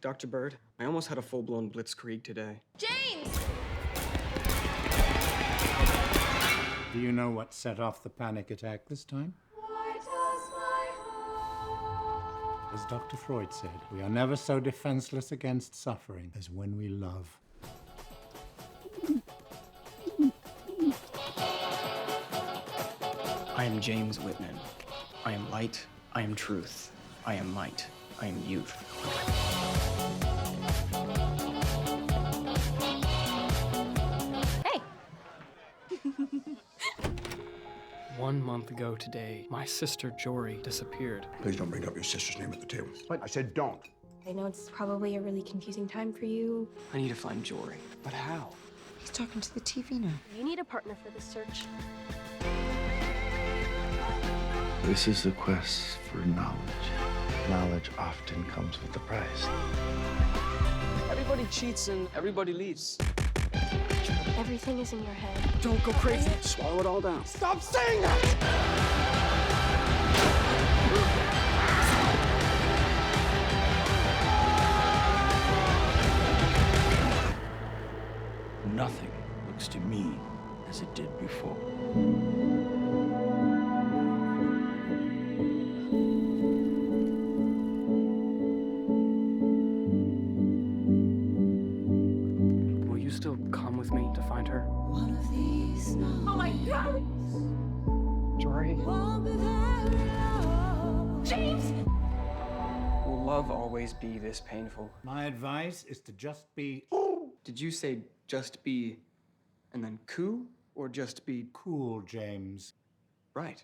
Dr. Bird, I almost had a full-blown blitzkrieg today. James! Do you know what set off the panic attack this time? As Dr. Freud said, we are never so defenseless against suffering as when we love. I am James Whitman. I am light. I am truth. I am might. I am youth. Hey! 1 month ago today, my sister Jory disappeared. Please don't bring up your sister's name at the table. What? I said don't. I know it's probably a really confusing time for you. I need to find Jory. But how? He's talking to the TV now. You need a partner for this search. This is the quest for knowledge. Knowledge often comes with a price. Everybody cheats and everybody leaves. Everything is in your head. Don't go crazy. Swallow it all down. Stop saying that! Nothing looks to me as it did before. Will you still come with me to find her? Oh my God! Jory? James! Will love always be this painful? My advice is to just be Did you say just be and then cool, or just be cool, James. right?